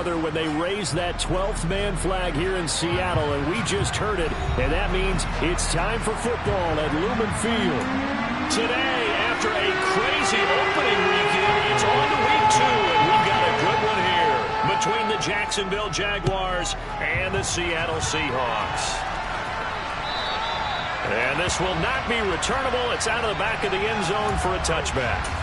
brother when they raised that 12th man flag here in Seattle, and we just heard it, and that means it's time for football at Lumen Field. Today, after a crazy opening weekend, it's on to week 2, and we've got a good one here between the Jacksonville Jaguars and the Seattle Seahawks. And this will not be returnable. It's out of the back of the end zone for a touchback.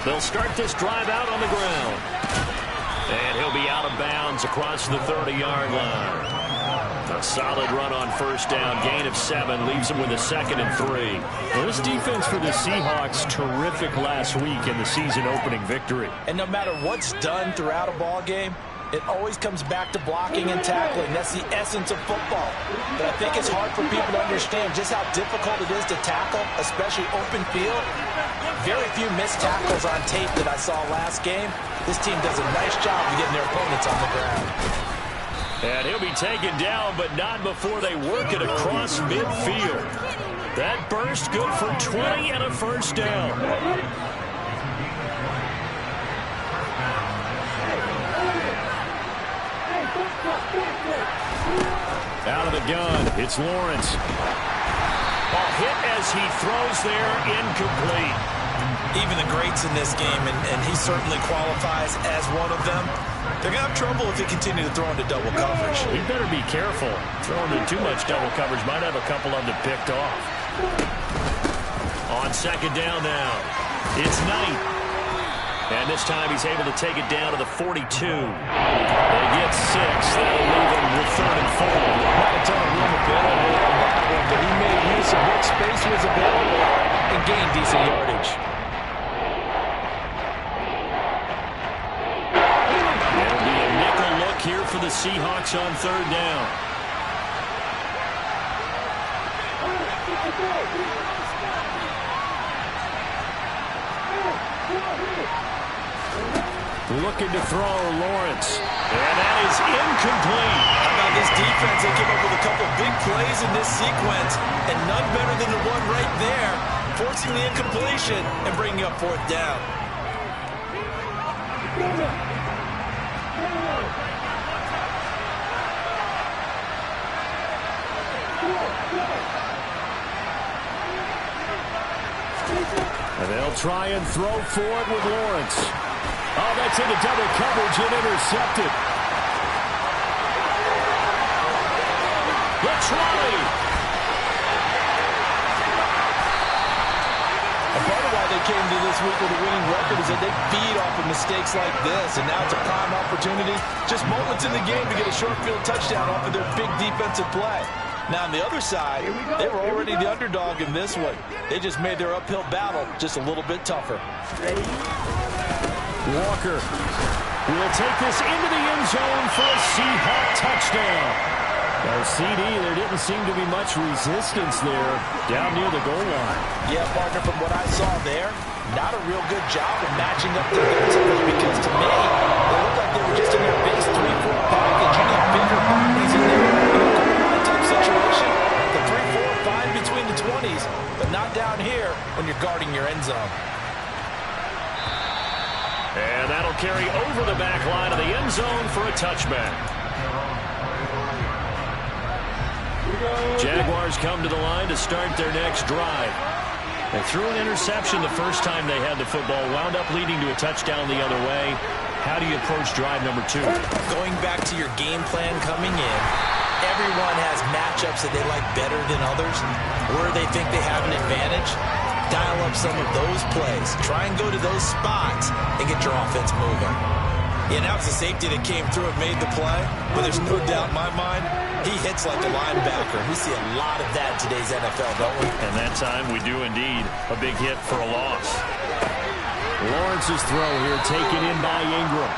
They'll start this drive out on the ground. And he'll be out of bounds across the 30-yard line. A solid run on first down. Gain of 7 leaves him with a 2nd and 3. Well, this defense for the Seahawks, terrific last week in the season opening victory. And no matter what's done throughout a ball game, it always comes back to blocking and tackling. That's the essence of football. But I think it's hard for people to understand just how difficult it is to tackle, especially open field. Very few missed tackles on tape that I saw last game. This team does a nice job of getting their opponents on the ground. And he'll be taken down, but not before they work it across midfield. That burst good for 20 and a first down. Out of the gun, it's Lawrence. Ball hit as he throws there, incomplete. Even the greats in this game, and he certainly qualifies as one of them, they're going to have trouble if they continue to throw into double coverage. We better be careful. Throwing in too much double coverage might have a couple of them picked off. On second down now, it's Knight. And this time he's able to take it down to the 42. They get 6. That'll leave him with 3rd and 4. Not a ton of room available on that one, but he made use of what space was available and gained decent yardage. It'll be a nickel look here for the Seahawks on 3rd down. Looking to throw, Lawrence. And that is incomplete. How about this defense? They came up with a couple big plays in this sequence, and none better than the one right there, forcing the incompletion and bringing up 4th down. And they'll try and throw for it with Lawrence. Oh, that's into double coverage and intercepted. The try. And part of why they came to this week with a winning record is that they feed off of mistakes like this, and now it's a prime opportunity, just moments in the game to get a short field touchdown off of their big defensive play. Now, on the other side, they were already the underdog in this one. They just made their uphill battle just a little bit tougher. Walker will take this into the end zone for a Seahawk touchdown. Now, CD, there didn't seem to be much resistance there down near the goal line. Yeah, partner, from what I saw there, not a real good job of matching up defensively, because to me, they looked like they were just in their base 3-4 package. You need bigger bodies in there. Situation, the 3-4 fine between the 20s, but not down here when you're guarding your end zone. And that'll carry over the back line of the end zone for a touchback. Jaguars come to the line to start their next drive. They threw an interception the first time they had the football, wound up leading to a touchdown the other way. How do you approach drive number 2? Going back to your game plan coming in, everyone has matchups that they like better than others, where they think they have an advantage. Dial up some of those plays. Try and go to those spots and get your offense moving. Yeah, now it's the safety that came through and made the play, but there's no doubt in my mind, he hits like a linebacker. We see a lot of that in today's NFL, don't we? And that time we do indeed. A big hit for a loss. Lawrence's throw here taken in by Ingram.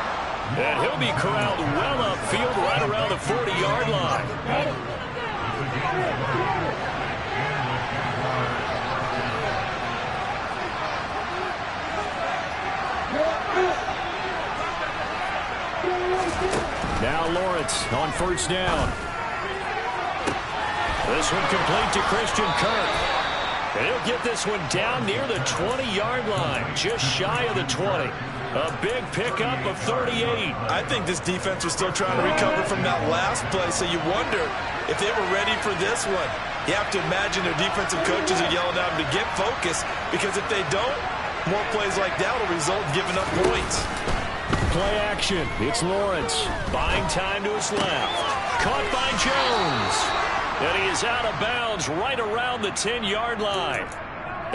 And he'll be corralled well upfield right around the 40-yard line. Now Lawrence on first down. This one complete to Christian Kirk. And he'll get this one down near the 20-yard line, just shy of the 20. A big pickup of 38. I think this defense was still trying to recover from that last play, so you wonder if they were ready for this one. You have to imagine their defensive coaches are yelling at them to get focused, because if they don't, more plays like that will result in giving up points. Play action. It's Lawrence. Buying time to his left. Caught by Jones. And he is out of bounds right around the 10-yard line.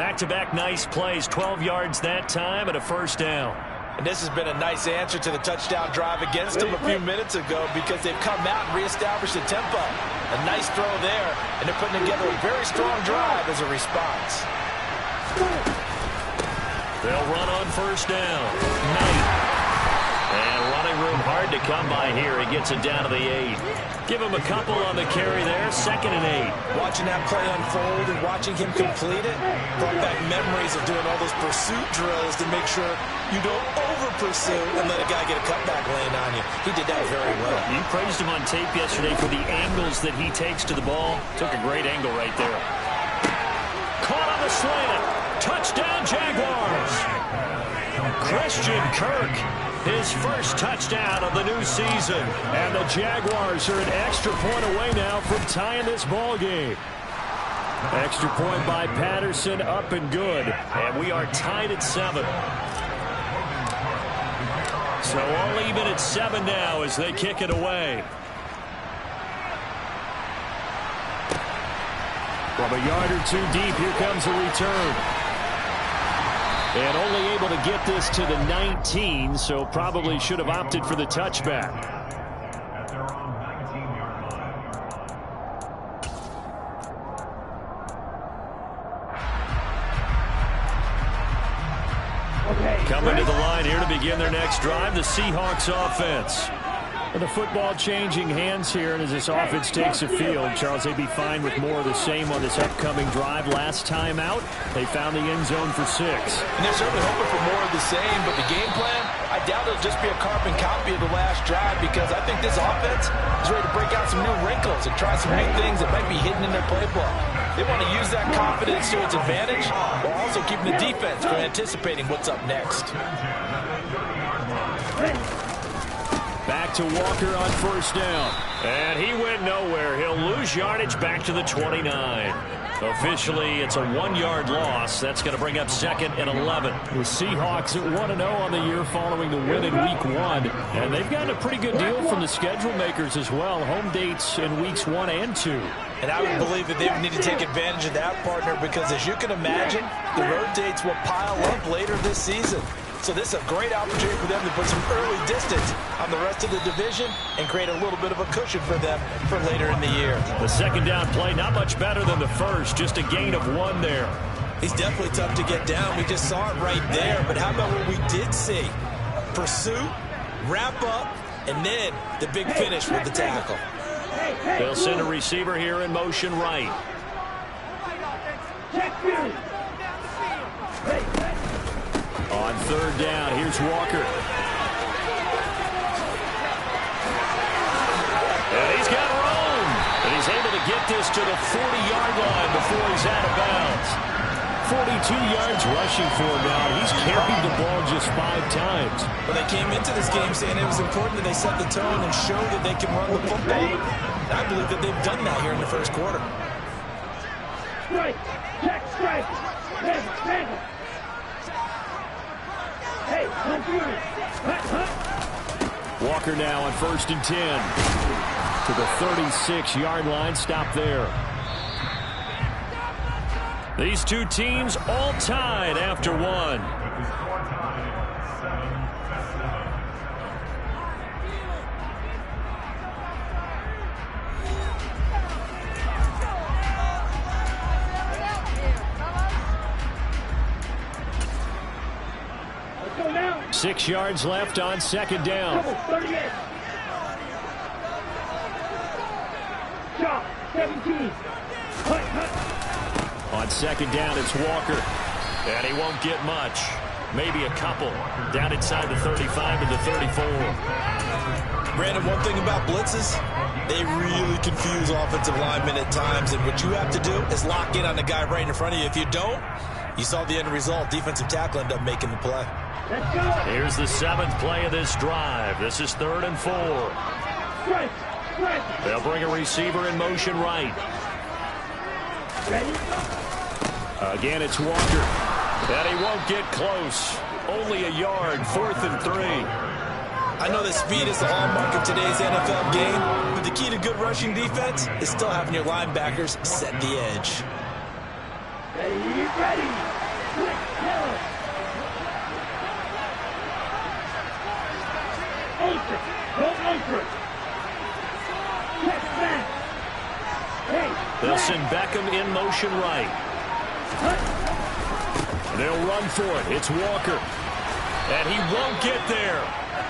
Back-to-back nice plays. 12 yards that time and a first down. And this has been a nice answer to the touchdown drive against them a few minutes ago, because they've come out and reestablished the tempo. A nice throw there, and they're putting together a very strong drive as a response. They'll run on first down. Knight. And running room hard to come by here. He gets it down to the 8. Give him a couple on the carry there. 2nd and 8. Watching that play unfold and watching him complete it brought back memories of doing all those pursuit drills to make sure you don't over-pursue and let a guy get a cutback lane on you. He did that very well. You praised him on tape yesterday for the angles that he takes to the ball. Took a great angle right there. Caught on the slant. Touchdown, Jaguars. Christian Kirk, his first touchdown of the new season. And the Jaguars are an extra point away now from tying this ball game. Extra point by Patterson, up and good. And we are tied at 7. So all even at 7 now as they kick it away. From a yard or two deep, here comes a return. And only able to get this to the 19, so probably should have opted for the touchback. Coming to the line here to begin their next drive, the Seahawks offense. And the football changing hands here, and as this offense takes a field, Charles, they'd be fine with more of the same on this upcoming drive. Last time out, they found the end zone for 6. And they're certainly hoping for more of the same, but the game plan, I doubt it'll just be a carbon copy of the last drive, because I think this offense is ready to break out some new wrinkles and try some new things that might be hidden in their playbook. They want to use that confidence to its advantage, while also keeping the defense from anticipating what's up next. Back to Walker on first down. And he went nowhere. He'll lose yardage back to the 29. Officially, it's a 1-yard loss. That's going to bring up 2nd and 11. The Seahawks at 1-0 on the year following the win in Week 1. And they've gotten a pretty good deal from the schedule makers as well. Home dates in Weeks 1 and 2. And I would believe that they would need to take advantage of that, partner, because as you can imagine, the road dates will pile up later this season. So this is a great opportunity for them to put some early distance on the rest of the division and create a little bit of a cushion for them for later in the year. The second down play, not much better than the first, just a gain of 1 there. He's definitely tough to get down. We just saw it right there. But how about what we did see? Pursuit, wrap up, and then the big finish with the tackle. They'll send a receiver here in motion right. On third down, here's Walker. And he's got room. And he's able to get this to the 40-yard line before he's out of bounds. 42 yards rushing for him now. He's carried the ball just 5 times. Well, they came into this game saying it was important that they set the tone and show that they can run the football. I believe that they've done that here in the first quarter. Strike! Check strike! Hey! Walker now on 1st and 10. To the 36-yard line. Stop there. These two teams all tied after 1. Go now. 6 yards left on second down. 38. Shot. 17. On second down, it's Walker. And he won't get much. maybe a couple. Down inside the 35 to the 34. Brandon, one thing about blitzes, they really confuse offensive linemen at times, and what you have to do is lock in on the guy right in front of you. If you don't, you saw the end result. Defensive tackle ended up making the play. Let's go. Here's the 7th play of this drive. This is 3rd and 4. Strike. Strike. They'll bring a receiver in motion right. Ready? Again, it's Walker. And he won't get close. Only a yard, 4th and 3. I know that speed is the hallmark of today's NFL game, but the key to good rushing defense is still having your linebackers set the edge. Ready, ready. Quick, yellow. Ultra. Go ultra. Check back. Hey. They'll send Beckham in motion right. They'll run for it. It's Walker. And he won't get there.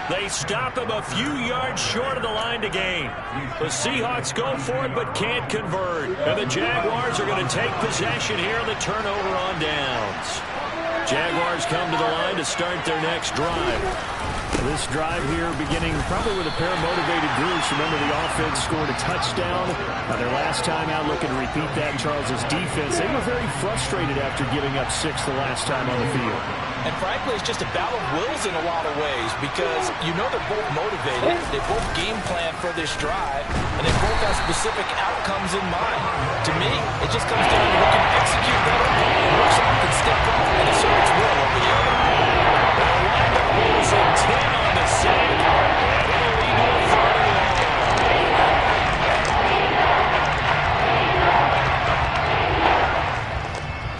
They stop him a few yards short of the line to gain. The Seahawks go for it but can't convert. And the Jaguars are going to take possession here on the turnover on downs. Jaguars come to the line to start their next drive. This drive here beginning probably with a pair of motivated groups. Remember, the offense scored a touchdown. Their last time out, looking to repeat that in Charles's defense. They were very frustrated after giving up 6 the last time on the field. And frankly, it's just a battle of wills in a lot of ways because you know they're both motivated. They both game plan for this drive, and they both have specific outcomes in mind. To me, it just comes down to who can execute better, and which one can step up and assert its will over the other. They'll wind up losing 10 on the sack, and it'll lead to a 3rd and long.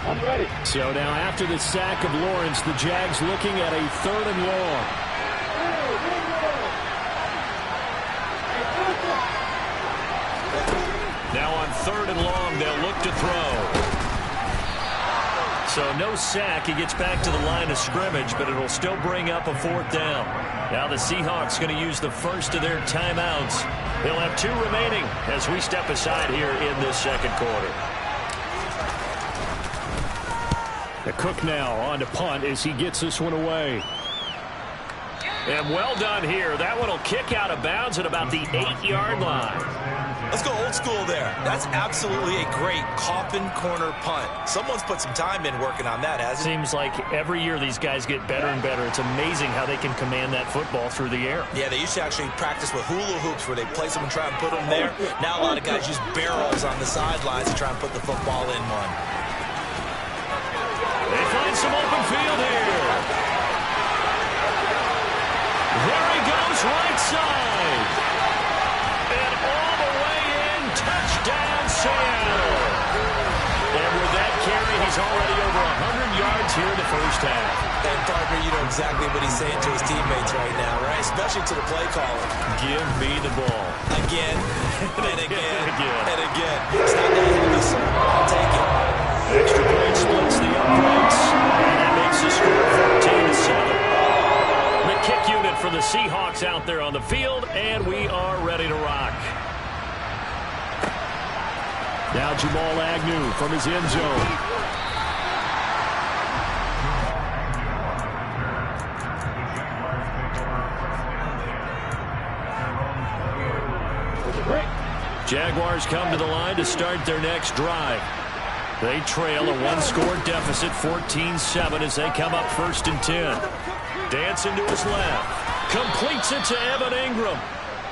I'm ready. So now after the sack of Lawrence, the Jags looking at a 3rd and long. Now on 3rd and long, they'll look to throw. So no sack. He gets back to the line of scrimmage, but it'll still bring up a 4th down. Now the Seahawks going to use the first of their timeouts. They'll have 2 remaining as we step aside here in this 2nd quarter. The Cook now on to punt as he gets this one away. And well done here. That one will kick out of bounds at about the 8-yard line. Let's go old school there. That's absolutely a great coffin corner punt. Someone's put some time in working on that, hasn't it? Seems like every year these guys get better and better. It's amazing how they can command that football through the air. Yeah, they used to actually practice with hula hoops where they place them and try and put them there. Now a lot of guys use barrels on the sidelines to try and put the football in one. They find some open field here. There he goes, right side. And all the way in, touchdown Seattle. And with that carry, he's already over 100 yards here in the first half. And partner, you know exactly what he's saying to his teammates right now, right? Especially to the play caller. Give me the ball. Again, and again, Again. and again. It's not that heavy, sir. I'll take it. Extra point splits the uprights, and that makes the score 14-7. The kick unit for the Seahawks out there on the field, and we are ready to rock. Now Jamal Agnew from his end zone. Jaguars come to the line to start their next drive. They trail a one-score deficit, 14-7, as they come up 1st and 10. Dancing to his left. Completes it to Evan Ingram.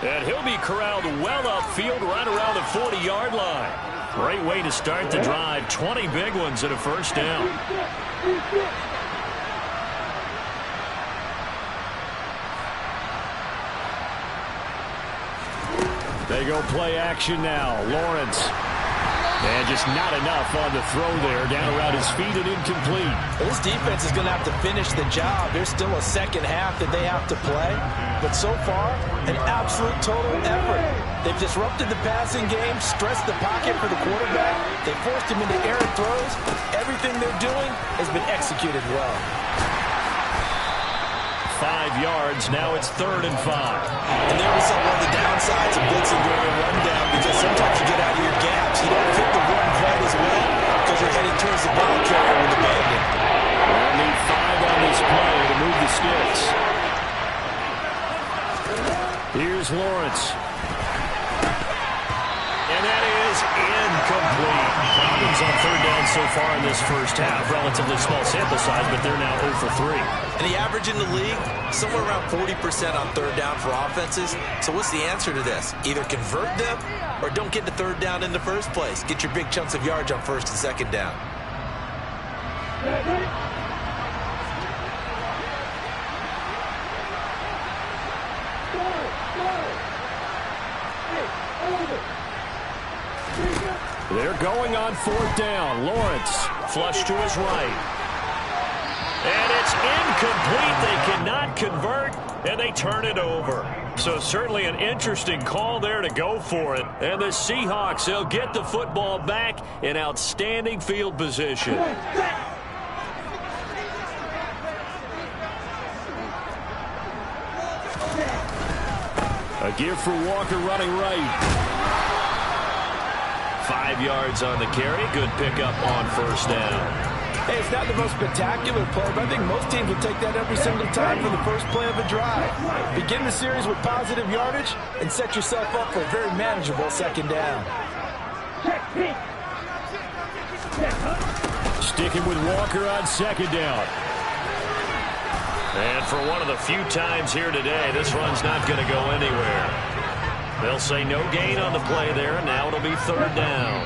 And he'll be corralled well upfield right around the 40-yard line. Great way to start the drive. 20 big ones and a 1st down. They go play action now. Lawrence. And just not enough on the throw there. Down around his feet and incomplete. Well, this defense is going to have to finish the job. There's still a second half that they have to play. But so far, an absolute total effort. They've disrupted the passing game, stressed the pocket for the quarterback. They forced him into errant throws. Everything they're doing has been executed well. 5 yards. Now it's 3rd and 5. And there was one of the downsides of blitzing during a rundown, because sometimes you get out of your gaps. You don't fit the run quite as well because you're heading towards the ball carrier with the bandit. We'll need 5 on this play. is Lawrence. And that is incomplete. Problems on third down so far in this first half. Relatively small sample size, but they're now 0 for 3. And the average in the league, somewhere around 40% on third down for offenses. So what's the answer to this? Either convert them or don't get to third down in the first place. Get your big chunks of yards on first and second down. They're going on fourth down. Lawrence flush to his right. And it's incomplete. They cannot convert, and they turn it over. So certainly an interesting call there to go for it. And the Seahawks, they'll get the football back in outstanding field position. A give for Walker running right. 5 yards on the carry. Good pickup on first down. Hey, it's not the most spectacular play, but I think most teams will take that every single time for the first play of a drive. Begin the series with positive yardage and set yourself up for a very manageable second down. Sticking with Walker on second down. And for one of the few times here today, this run's not going to go anywhere. They'll say no gain on the play there, and now it'll be third down.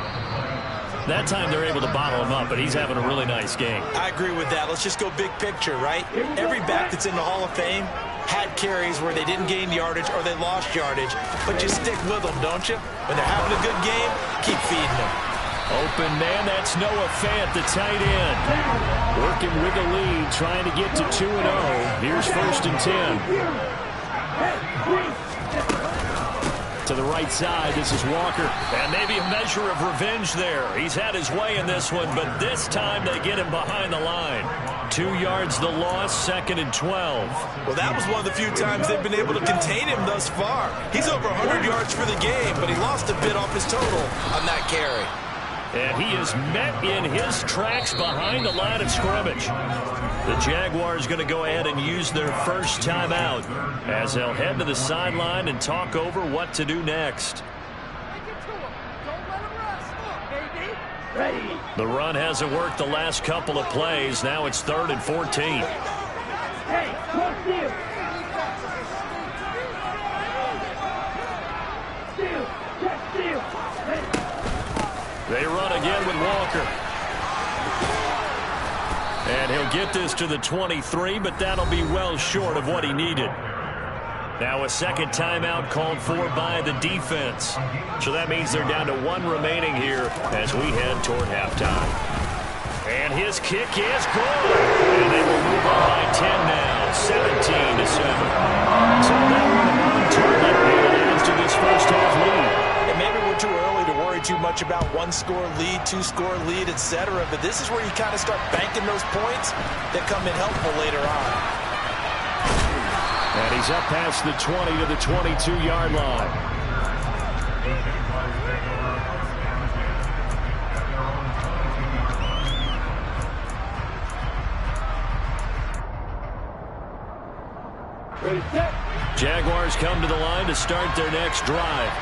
That time they're able to bottle him up, but he's having a really nice game. I agree with that. Let's just go big picture, right? Every back that's in the Hall of Fame had carries where they didn't gain yardage or they lost yardage, but you stick with them, don't you? When they're having a good game, keep feeding them. Open man, that's Noah Fant, the tight end. Working with the lead, trying to get to 2-0. Here's first and 10. To the right side, this is Walker. And maybe a measure of revenge there. He's had his way in this one, but this time they get him behind the line. 2 yards the loss, second and 12. Well, that was one of the few times they've been able to contain him thus far. He's over 100 yards for the game, but he lost a bit off his total on that carry. And he is met in his tracks behind the line of scrimmage. The Jaguars going to go ahead and use their first timeout as they'll head to the sideline and talk over what to do next. The run hasn't worked the last couple of plays. Now it's 3rd and 14. They run again with Walker. And he'll get this to the 23, but that'll be well short of what he needed. Now a second timeout called for by the defense. So that means they're down to 1 remaining here as we head toward halftime. And his kick is good. And they will move on by 10 now, 17-7. So that one on target, and it adds to this first half lead. And maybe we're too early to worry too much about 1-score lead, 2-score lead, etc. But this is where you kind of start banking those points that come in helpful later on. And he's up past the 20 to the 22-yard line. Ready, set. Jaguars come to the line to start their next drive.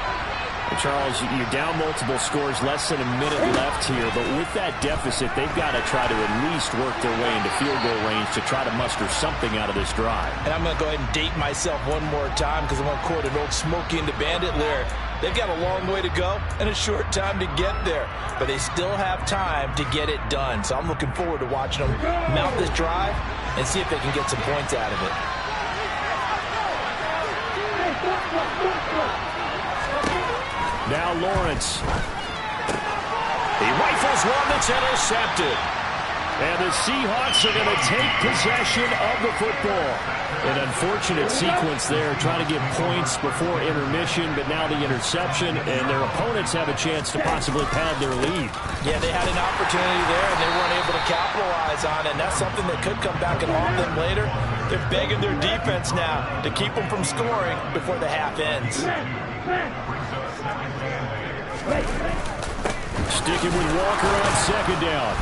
And Charles, you're down multiple scores, less than a minute left here, but with that deficit, they've got to try to at least work their way into field goal range to try to muster something out of this drive. And I'm going to go ahead and date myself one more time because I'm going to quote an old Smokey and the Bandit lyric. They've got a long way to go and a short time to get there, but they still have time to get it done. So I'm looking forward to watching them mount this drive and see if they can get some points out of it. Now Lawrence. He rifles one that's intercepted. And the Seahawks are going to take possession of the football. An unfortunate sequence there, trying to get points before intermission, but now the interception, and their opponents have a chance to possibly pad their lead. Yeah, they had an opportunity there, and they weren't able to capitalize on it, and that's something that could come back and haunt them later. They're begging their defense now to keep them from scoring before the half ends. Sticking with Walker on second down.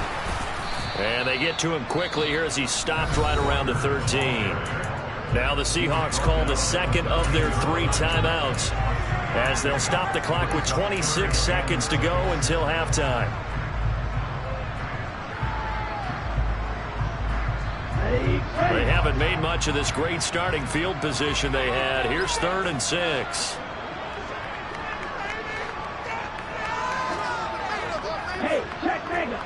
And they get to him quickly here as he's stopped right around the 13. Now the Seahawks call the second of their 3 timeouts as they'll stop the clock with 26 seconds to go until halftime. They haven't made much of this great starting field position they had. Here's 3rd and 6. Hey, check mega.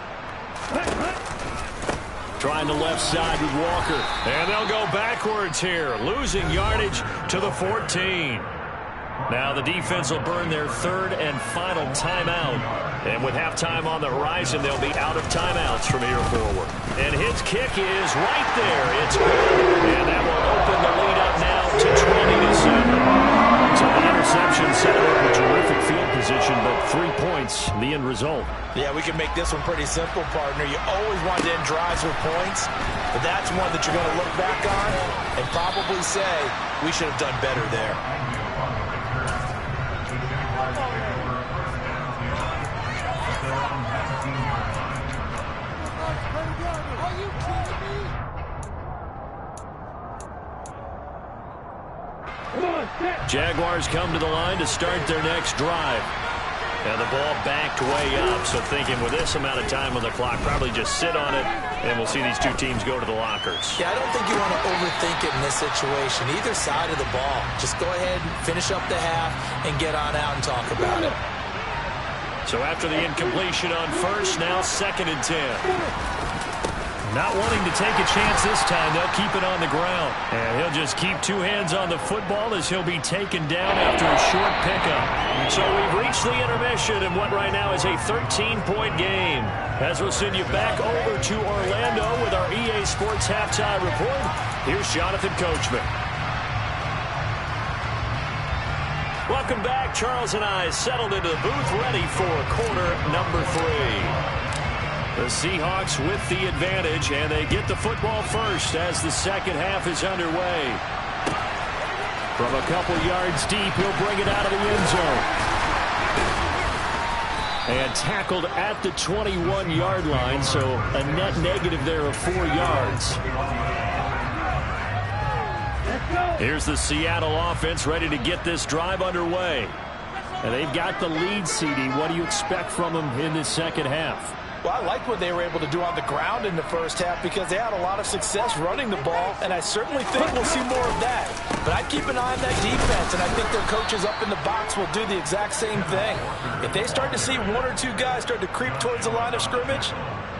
Trying the left side with Walker. And they'll go backwards here, losing yardage to the 14. Now the defense will burn their 3rd and final timeout. And with halftime on the horizon, they'll be out of timeouts from here forward. And his kick is right there. It's good. And that will open the lead up now to 20-7. So the interception set up a terrific field position, but 3 points, the end result. Yeah, we can make this one pretty simple, partner. You always want to end drives with points, but that's one that you're going to look back on and probably say, we should have done better there. Jaguars come to the line to start their next drive. And the ball backed way up, so thinking with this amount of time on the clock, probably just sit on it, and we'll see these 2 teams go to the lockers. Yeah, I don't think you want to overthink it in this situation. Either side of the ball. Just go ahead and finish up the half and get on out and talk about it. So after the incompletion on first, now 2nd and 10. Not wanting to take a chance this time, they'll keep it on the ground. And he'll just keep 2 hands on the football as he'll be taken down after a short pickup. So we've reached the intermission in what right now is a 13-point game. As we'll send you back over to Orlando with our EA Sports Halftime Report, here's Jonathan Coachman. Welcome back. Charles and I settled into the booth ready for quarter number 3. The Seahawks with the advantage, and they get the football first as the second half is underway. From a couple yards deep, he'll bring it out of the end zone. And tackled at the 21-yard line, so a net negative there of 4 yards. Here's the Seattle offense ready to get this drive underway. And they've got the lead, CD. What do you expect from them in this second half? Well, I like what they were able to do on the ground in the first half because they had a lot of success running the ball, and I certainly think we'll see more of that. But I'd keep an eye on that defense, and I think their coaches up in the box will do the exact same thing. If they start to see 1 or 2 guys start to creep towards the line of scrimmage,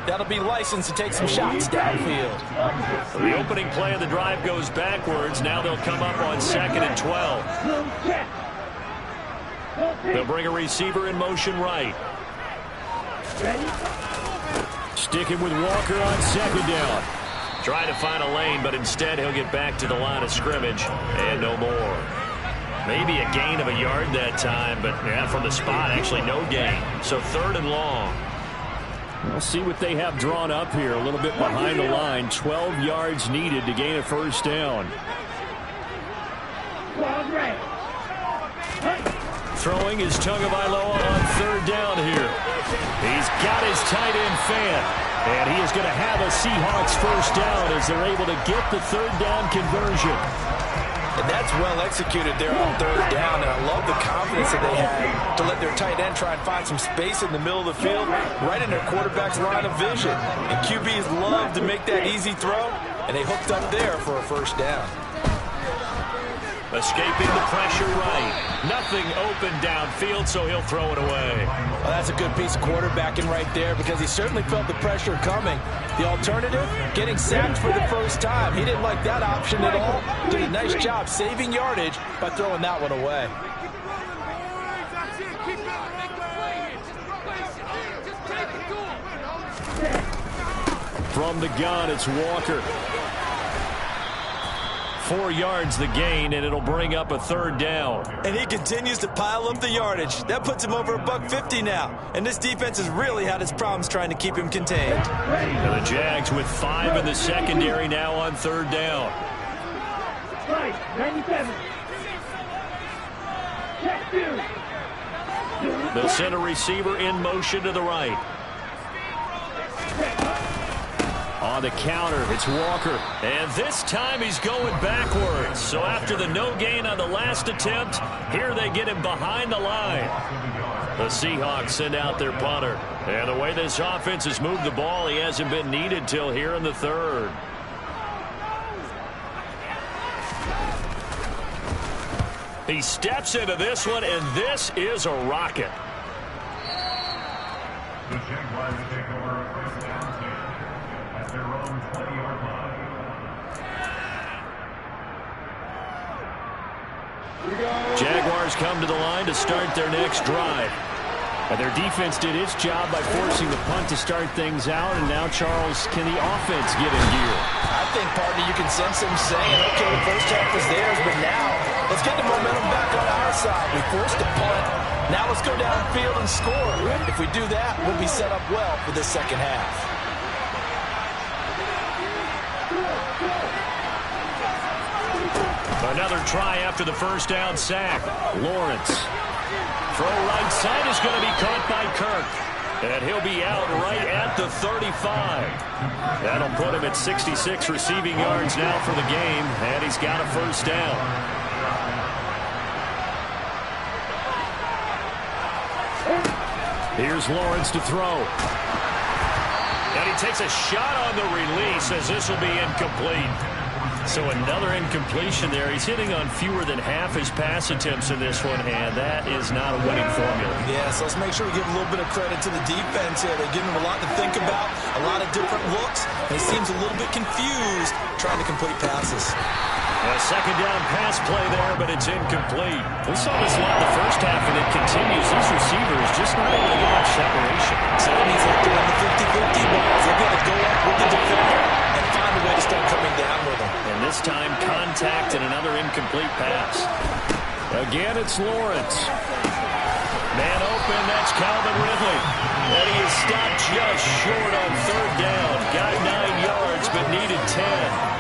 that'll be licensed to take some shots downfield. The opening play of the drive goes backwards. Now they'll come up on 2nd and 12. They'll bring a receiver in motion right. Sticking with Walker on 2nd down. Trying to find a lane, but instead he'll get back to the line of scrimmage and no more. Maybe a gain of a yard that time, but yeah, from the spot, actually no gain. So 3rd and long. We'll see what they have drawn up here. A little bit behind the line. 12 yards needed to gain a first down. Throwing is Tagovailoa on 3rd down here. He's got his tight end fan. And he is going to have a Seahawks first down as they're able to get the 3rd down conversion. And that's well executed there on 3rd down. And I love the confidence that they had to let their tight end try and find some space in the middle of the field, right in their quarterback's line of vision. And QBs love to make that easy throw, and they hooked up there for a first down. Escaping the pressure right. Nothing open downfield, so he'll throw it away. Well, that's a good piece of quarterbacking right there because he certainly felt the pressure coming. The alternative, getting sacked for the first time. He didn't like that option at all. Did a nice job saving yardage by throwing that one away. From the gun, it's Walker. 4 yards the gain, and it'll bring up a 3rd down. And he continues to pile up the yardage. That puts him over $150 now. And this defense has really had its problems trying to keep him contained. And the Jags with 5 in the secondary now on 3rd down. 97. Check 2. They'll send a receiver in motion to the right. On On the counter, it's Walker. And this time he's going backwards. So after the no gain on the last attempt, here they get him behind the line. The Seahawks send out their punter. And the way this offense has moved the ball, he hasn't been needed till here in the third. He steps into this one, and this is a rocket. The Jaguars take over a first down at their own 20-yard line. Jaguars come to the line to start their next drive. And their defense did its job by forcing the punt to start things out. And now, Charles, can the offense get in gear? I think, partner, you can sense them saying, okay, the first half was theirs, but now let's get the momentum back on our side. We forced a punt. Now let's go downfield and score. If we do that, we'll be set up well for this second half. Another try after the first down sack. Lawrence. Throw right side is going to be caught by Kirk. And he'll be out right at the 35. That'll put him at 66 receiving yards now for the game. And he's got a first down. Here's Lawrence to throw. And he takes a shot on the release as this will be incomplete. So another incompletion there. He's hitting on fewer than half his pass attempts in this one, and that is not a winning formula. Yeah, so let's make sure we give a little bit of credit to the defense here. They're giving him a lot to think about, a lot of different looks, and he seems a little bit confused trying to complete passes. A second down pass play there, but it's incomplete. We saw this a lot in the first half, and it continues. These receivers just not able to get much separation. So that means they're doing the 50-50 balls. They've got to go up with the defender and find a way to start coming down with them. And this time, contact and another incomplete pass. Again, it's Lawrence. Man open, that's Calvin Ridley. And he is stopped just short on third down. Got 9 yards, but needed 10.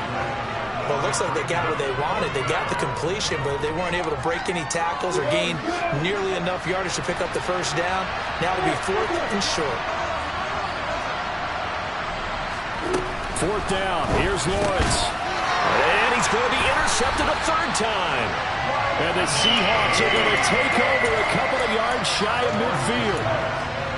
Well, it looks like they got what they wanted. They got the completion, but they weren't able to break any tackles or gain nearly enough yardage to pick up the first down. Now it'll be 4th and short. 4th down. Here's Lawrence. And he's going to be intercepted a third time. And the Seahawks are going to take over a couple of yards shy of midfield.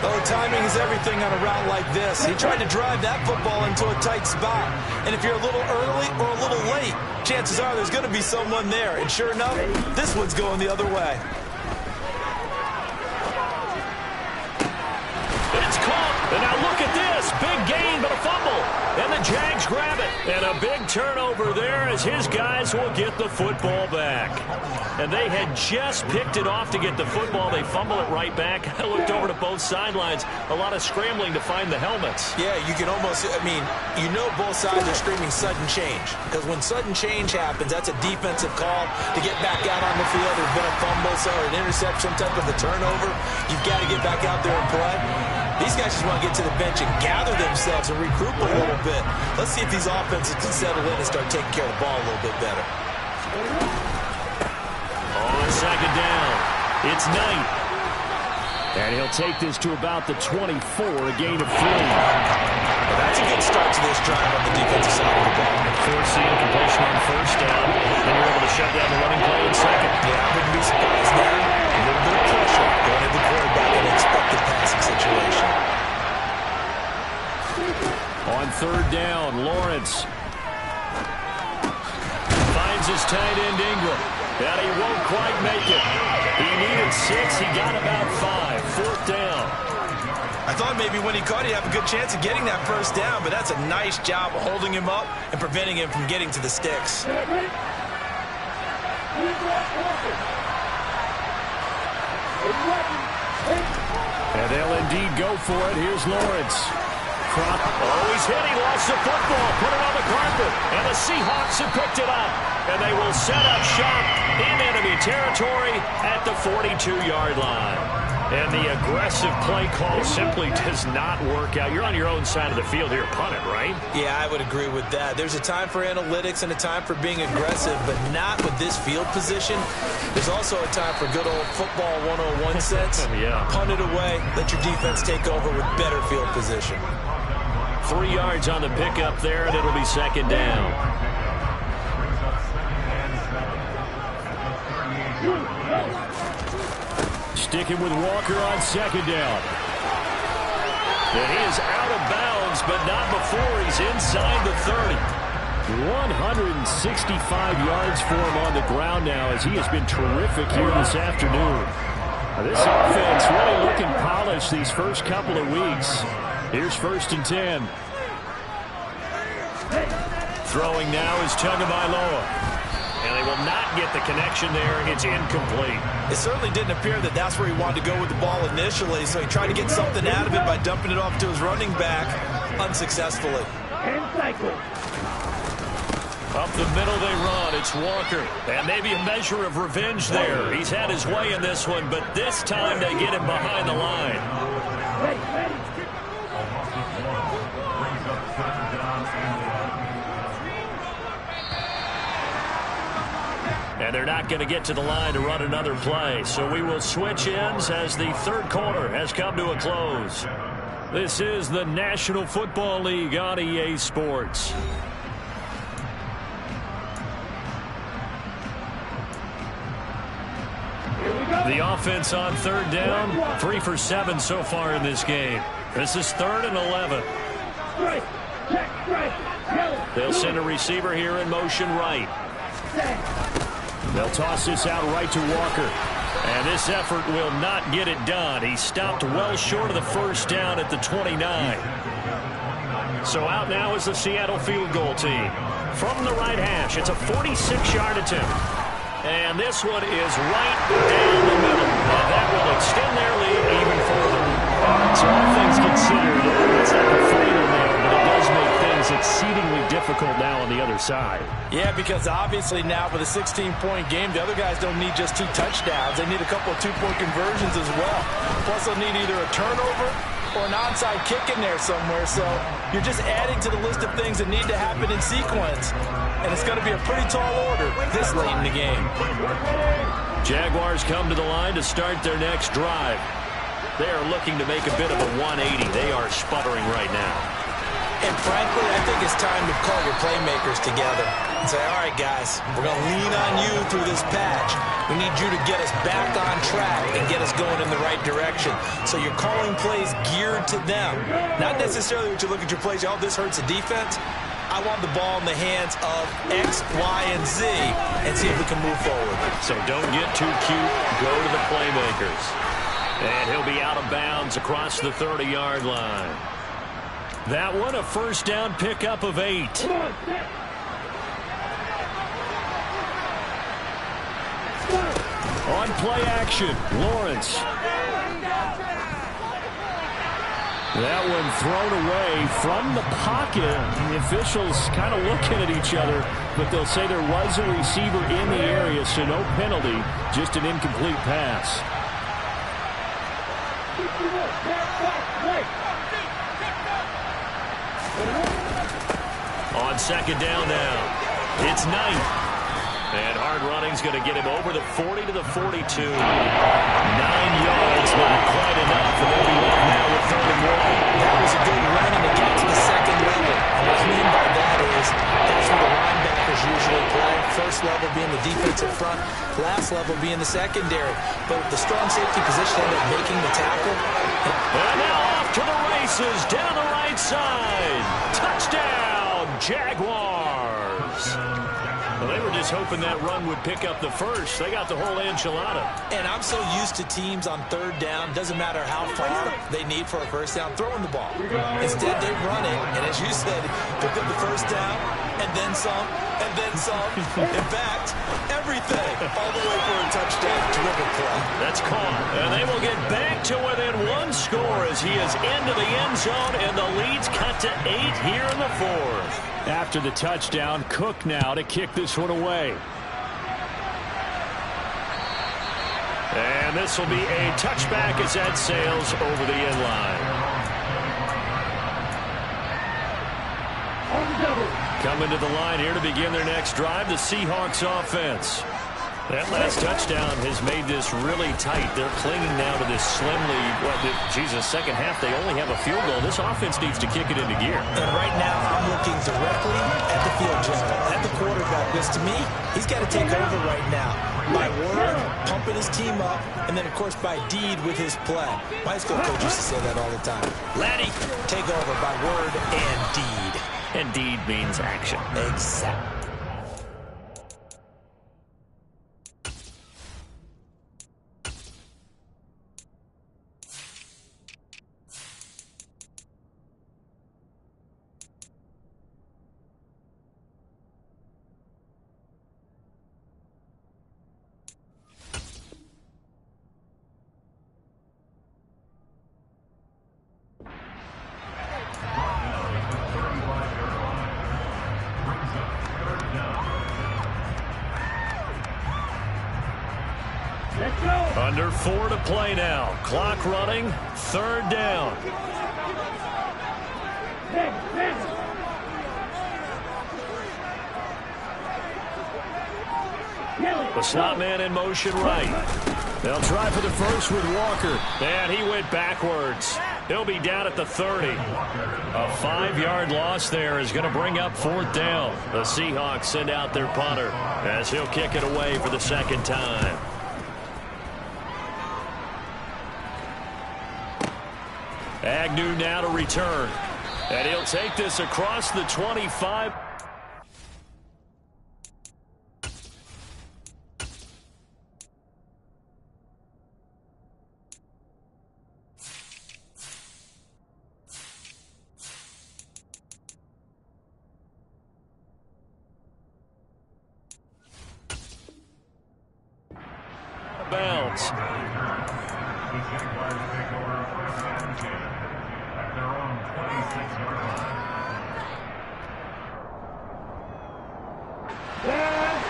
Oh, timing is everything on a route like this. He tried to drive that football into a tight spot. And if you're a little early or a little late, chances are there's going to be someone there. And sure enough, this one's going the other way. It's caught. And now look at this. Big gain, but a fumble. And the Jags grab it. And a big turnover there as his guys will get the football back. And they had just picked it off to get the football. They fumble it right back. I looked over to both sidelines. A lot of scrambling to find the helmets. Yeah, you can almost, you know both sides are screaming sudden change. Because when sudden change happens, that's a defensive call to get back out on the field. There's been a fumble, so an interception, some type of a turnover. You've got to get back out there and play. These guys just want to get to the bench and gather themselves and regroup a little bit. Let's see if these offenses can settle in and start taking care of the ball a little bit better. On second down, it's Knight. And he'll take this to about the 24, a gain of 3. Well, that's a good start to this drive on the defensive side of the ball. Force the incompletion on first down, and you're able to shut down the running play in second. Yeah, I wouldn't be surprised now. A little bit of pressure going at the quarterback in an expected passing situation. On third down, Lawrence finds his tight end Ingram. And he won't quite make it. He needed 6. He got about 5. 4th down. I thought maybe when he caught it, he'd have a good chance of getting that first down, but that's a nice job of holding him up and preventing him from getting to the sticks. And they'll indeed go for it. Here's Lawrence. Oh, he's hit. He lost the football. Put it on the carpet. And the Seahawks have picked it up. And they will set up shop in enemy territory at the 42-yard line. And the aggressive play call simply does not work out. You're on your own side of the field here. Punt it, right? Yeah, I would agree with that. There's a time for analytics and a time for being aggressive, but not with this field position. There's also a time for good old football 101 sense. Yeah. Punt it away. Let your defense take over with better field position. 3 yards on the pickup there, and it'll be second down. Sticking with Walker on second down. And he is out of bounds, but not before he's inside the 30. 165 yards for him on the ground now, as he has been terrific here this afternoon. Now, this offense really looking polished these first couple of weeks. Here's 1st and 10. Throwing now is Tagovailoa. And they will not get the connection there. It's incomplete. It certainly didn't appear that that's where he wanted to go with the ball initially, so he tried to get something out of it by dumping it off to his running back unsuccessfully. 10 cycles. Up the middle they run. It's Walker. And maybe a measure of revenge there. He's had his way in this one, but this time they get him behind the line. Ready. And they're not going to get to the line to run another play. So we will switch ends as the third quarter has come to a close. This is the National Football League on EA Sports. The offense on third down, 3 for 7 so far in this game. This is 3rd and 11. Strike. Check. Strike. They'll send a receiver here in motion right. They'll toss this out right to Walker. And this effort will not get it done. He stopped well short of the first down at the 29. So out now is the Seattle field goal team. From the right hash, it's a 46-yard attempt. And this one is right down the middle. And that will extend their lead even further. So all things considered, it's not the final nail, but it does make things exceedingly difficult now on the other side. Yeah, because obviously now with a 16-point game, the other guys don't need just 2 touchdowns. They need a couple of 2-point conversions as well. Plus they'll need either a turnover or an onside kick in there somewhere. So you're just adding to the list of things that need to happen in sequence. And it's going to be a pretty tall order this late in the game. Jaguars come to the line to start their next drive. They are looking to make a bit of a 180. They are sputtering right now. And frankly, I think it's time to call your playmakers together and say, all right, guys, we're going to lean on you through this patch. We need you to get us back on track and get us going in the right direction. So you're calling plays geared to them. Not necessarily what you look at your plays, oh, this hurts the defense. I want the ball in the hands of X, Y, and Z and see if we can move forward. So don't get too cute. Go to the playmakers. And he'll be out of bounds across the 30-yard line. That one, a first down pickup of 8. On play action, Lawrence. That one thrown away from the pocket. The officials kind of looking at each other, but they'll say there was a receiver in the area, so no penalty, just an incomplete pass. On second down now, it's Knight. And hard running's going to get him over the 40 to the 42. 9 yards, not quite enough, and they'll be left now with 3rd and 1. That was a good run and to get to the second level. And what I mean by that is that's where the linebackers usually play. First level being the defensive front, last level being the secondary. But with the strong safety position end up making the tackle. And now off to the races down the right side. Touchdown, Jaguars. Well, they were just hoping that run would pick up the first. They got the whole enchilada. And I'm so used to teams on 3rd down, doesn't matter how far they need for a first down, throwing the ball. Instead, they run it, and as you said, pick up the first down, and then some, and then some. In fact, everything, all the way for a touchdown. Terrific play. That's caught. And they will get back to within 1 score as he is into the end zone, and the lead's cut to 8 here in the 4th. After the touchdown, Cook now to kick this one away. And this will be a touchback as that sails over the end line. Coming to the line here to begin their next drive, the Seahawks offense. That last touchdown has made this really tight. They're clinging now to this slim lead. Second half, they only have a field goal. This offense needs to kick it into gear. And right now, I'm looking directly at the field general, at the quarterback, because to me, he's got to take over right now. By word, pumping his team up, and then, of course, by deed with his play. My high school coach used to say that all the time. Laddie, take over by word and deed. And deed means action. Exactly. Under 4 to play now. Clock running. Third down. The slot man in motion right. They'll try for the first with Walker. And he went backwards. He'll be down at the 30. A 5-yard loss there is going to bring up fourth down. The Seahawks send out their punter as he'll kick it away for the second time. Agnew now to return. And he'll take this across the 25. Bounds.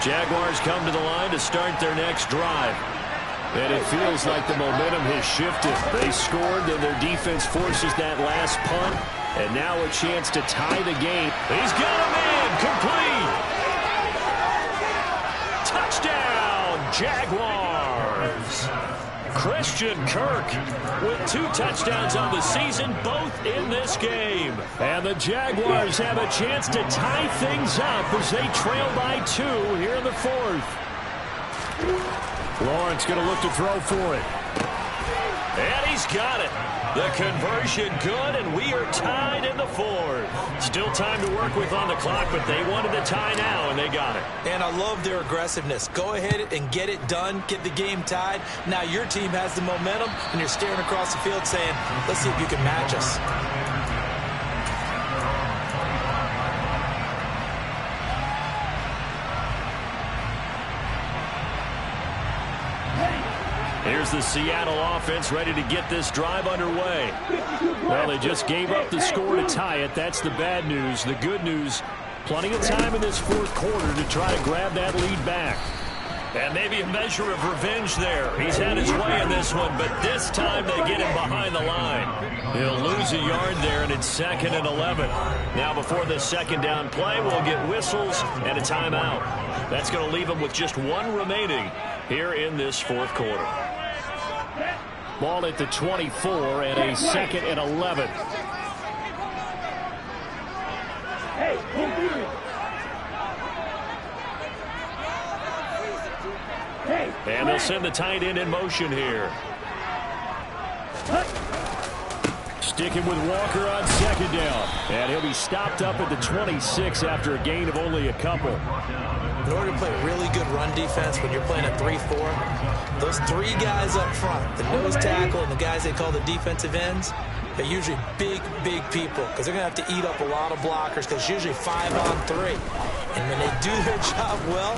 Jaguars come to the line to start their next drive. And it feels like the momentum has shifted. They scored, then their defense forces that last punt. And now a chance to tie the game. He's got a man complete. Touchdown, Jaguars. Christian Kirk with 2 touchdowns on the season, both in this game. And the Jaguars have a chance to tie things up as they trail by 2 here in the fourth. Lawrence going to look to throw for it. And he's got it. The conversion good, and we are tied in the fourth. Still time to work with on the clock, but they wanted the tie now, and they got it. And I love their aggressiveness. Go ahead and get it done, get the game tied. Now your team has the momentum, and you're staring across the field saying, let's see if you can match us. Here's the Seattle offense ready to get this drive underway. Well, they just gave up the score to tie it. That's the bad news. The good news, plenty of time in this fourth quarter to try to grab that lead back. And maybe a measure of revenge there. He's had his way in this one, but this time they get him behind the line. He'll lose a yard there, and it's 2nd and 11. Now before this second down play, we'll get whistles and a timeout. That's going to leave him with just 1 remaining here in this fourth quarter. Ball at the 24 and a 2nd and 11. And they'll send the tight end in motion here. Sticking with Walker on second down. And he'll be stopped up at the 26 after a gain of only a couple. In order to play really good run defense when you're playing a 3-4, those 3 guys up front, the nose tackle and the guys they call the defensive ends, they're usually big people because they're going to have to eat up a lot of blockers because usually 5 on 3. And when they do their job well.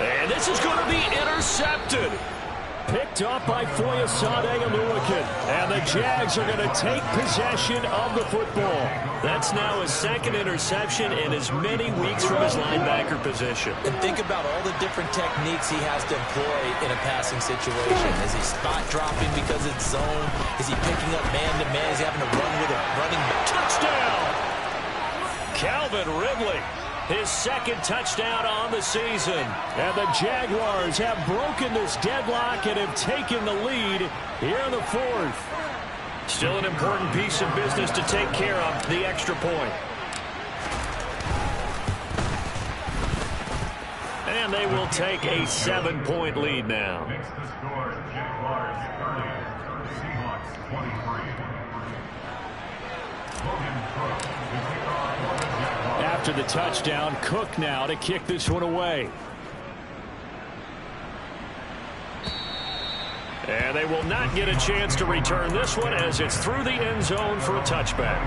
And this is going to be intercepted. Picked off by Foyesade Aluakin. And the Jags are going to take possession of the football. That's now his 2nd interception in as many weeks from his linebacker position. And think about all the different techniques he has to employ in a passing situation. Is he spot dropping because it's zone? Is he picking up man-to-man? Is he having to run with a running back? Touchdown! Calvin Ridley. his second touchdown on the season. And the Jaguars have broken this deadlock and have taken the lead here in the fourth. Still an important piece of business to take care of, the extra point. And they will take a 7-point lead now. Makes the score Jaguars 30, Seahawks 23. After the touchdown, Cook now to kick this one away. And they will not get a chance to return this one as it's through the end zone for a touchback.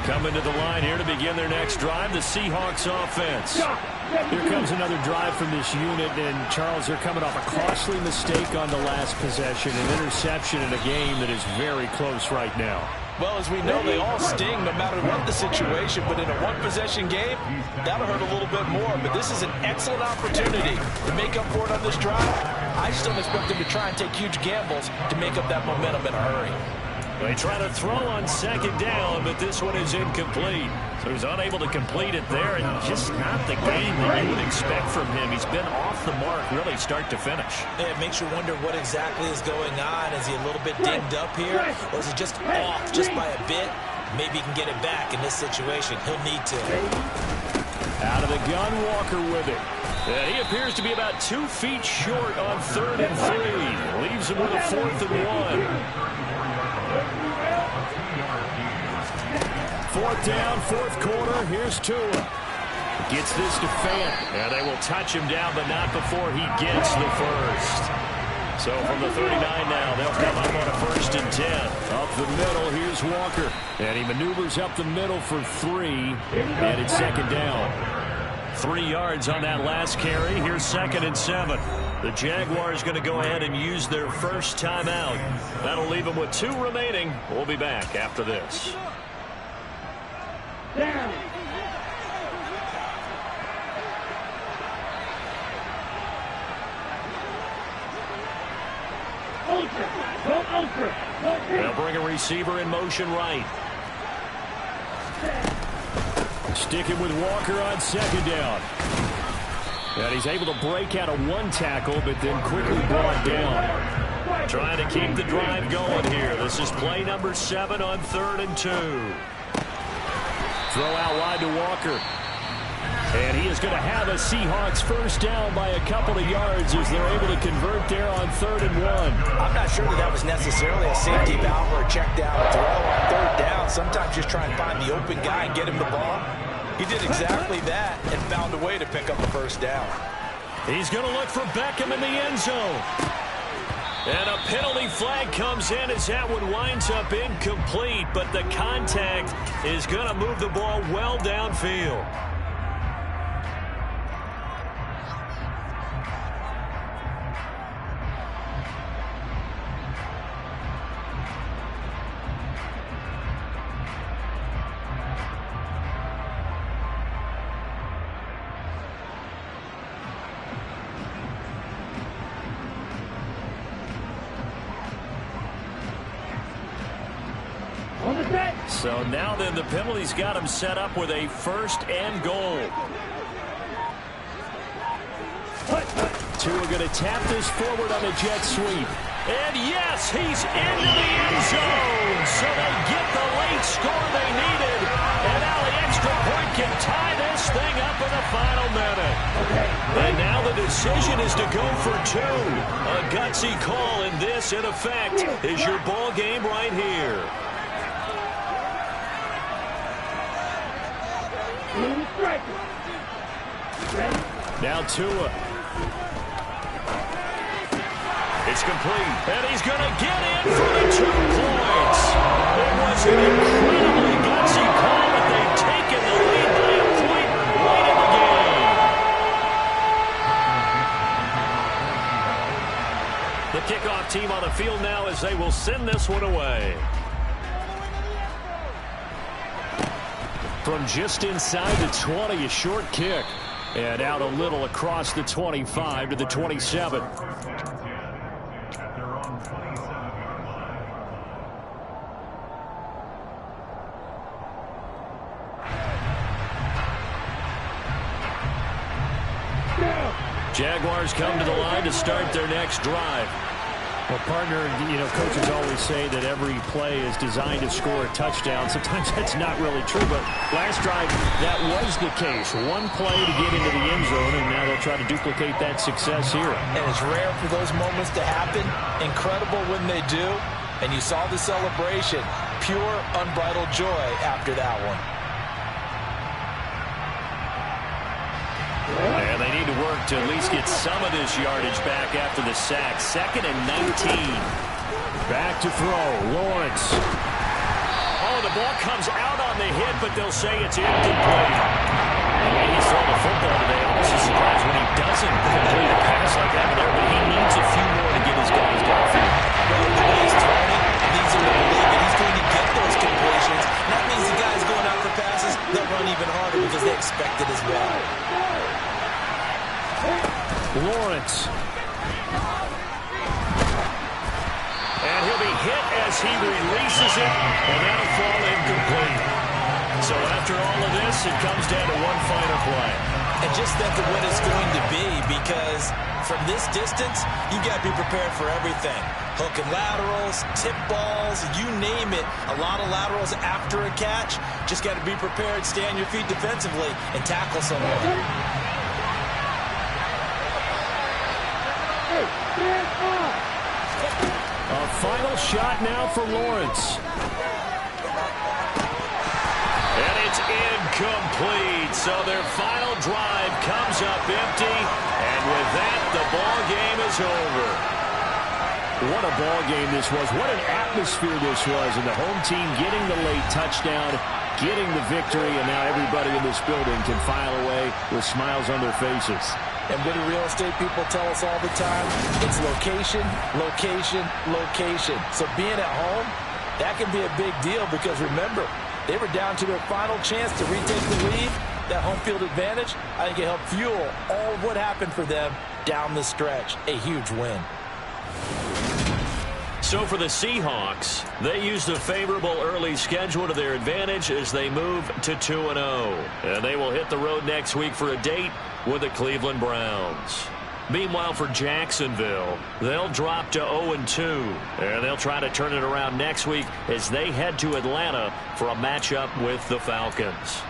Coming to the line here to begin their next drive, the Seahawks offense. Here comes another drive from this unit, and Charles, they're coming off a costly mistake on the last possession, an interception in a game that is very close right now. Well, as we know, they all sting no matter what the situation, but in a one-possession game, that'll hurt a little bit more. But this is an excellent opportunity to make up for it on this drive. I just don't expect them to try and take huge gambles to make up that momentum in a hurry. They try to throw on second down, but this one is incomplete. So he's unable to complete it there, and just not the game that you would expect from him. He's been off the mark really start to finish. Yeah, it makes you wonder what exactly is going on. Is he a little bit dinged up here, or is he just off just by a bit? Maybe he can get it back in this situation. He'll need to. Out of the gun, Walker with it. He appears to be about 2 feet short on 3rd and 3. Leaves him with a 4th and 1. 4th down, 4th quarter. Here's Tua. Gets this to Fant. And they will touch him down, but not before he gets the first. So from the 39 now, they'll come up on a 1st and 10. Up the middle, here's Walker. And he maneuvers up the middle for 3. And it's 2nd down. 3 yards on that last carry. Here's 2nd and 7. The Jaguars going to go ahead and use their first timeout. That'll leave them with 2 remaining. We'll be back after this. Down. Ultra. Go ultra. They'll bring a receiver in motion right. Sticking with Walker on 2nd down. And he's able to break out of 1 tackle, but then quickly brought down. Trying to keep the drive going here. This is play number 7 on 3rd and 2. Throw out wide to Walker. And he is going to have a Seahawks first down by a couple of yards as they're able to convert there on 3rd and 1. I'm not sure that was necessarily a safety valve or a check down throw on 3rd down. Sometimes just try and find the open guy and get him the ball. He did exactly that and found a way to pick up a first down. He's going to look for Beckham in the end zone. And a penalty flag comes in as that one winds up incomplete, but the contact is going to move the ball well downfield. So now then the penalty's got him set up with a 1st and goal. Tua going to tap this forward on a jet sweep. And yes, he's into the end zone. So they get the late score they needed. And now the extra point can tie this thing up in the final minute. And now the decision is to go for 2. A gutsy call, and this, in effect, is your ball game right here. Now Tua. It's complete. And he's going to get in for the 2 points. It was an incredibly gutsy call, but they've taken the lead by a point late in the game. The kickoff team on the field now as they will send this one away. From just inside the 20, a short kick. And out a little across the 25 to the 27. First down 10 at their own 27-yard line. Jaguars come to the line to start their next drive. Well, partner, coaches always say that every play is designed to score a touchdown. Sometimes that's not really true, but last drive, that was the case. One play to get into the end zone, and now they'll try to duplicate that success here. And it's rare for those moments to happen. Incredible when they do. And you saw the celebration. Pure, unbridled joy after that one. And they need to work to at least get some of this yardage back after the sack. 2nd and 19. Back to throw. Lawrence. Oh, the ball comes out on the hit, but they'll say it's incomplete. The way he's throwing the football today, I'm almost surprised when he doesn't complete a pass like that there, but he needs a few more to get his guys downfield. Well, the way he's throwing it leads him to believe that he's going to get those completions. That means the guys going out for passes, they'll run even harder because they expect it as well. Lawrence. And he'll be hit as he releases it, and that'll fall incomplete. So after all of this, it comes down to one final play. And just think of what it's going to be, because from this distance, you got to be prepared for everything. Hook and laterals, tip balls, you name it. A lot of laterals after a catch. Just got to be prepared, stay on your feet defensively, and tackle someone. A final shot now for Lawrence. And it's incomplete. So their final drive comes up empty. And with that, the ball game is over. What a ball game this was. What an atmosphere this was. And the home team getting the late touchdown, getting the victory, and now everybody in this building can file away with smiles on their faces. And what do real estate people tell us all the time? It's location, location, location. So being at home, that can be a big deal because remember, they were down to their final chance to retake the lead. That home field advantage, I think it helped fuel all of what happened for them down the stretch. A huge win. So for the Seahawks, they used a favorable early schedule to their advantage as they move to 2-0. And they will hit the road next week for a date with the Cleveland Browns. Meanwhile, for Jacksonville, they'll drop to 0-2. And they'll try to turn it around next week as they head to Atlanta for a matchup with the Falcons.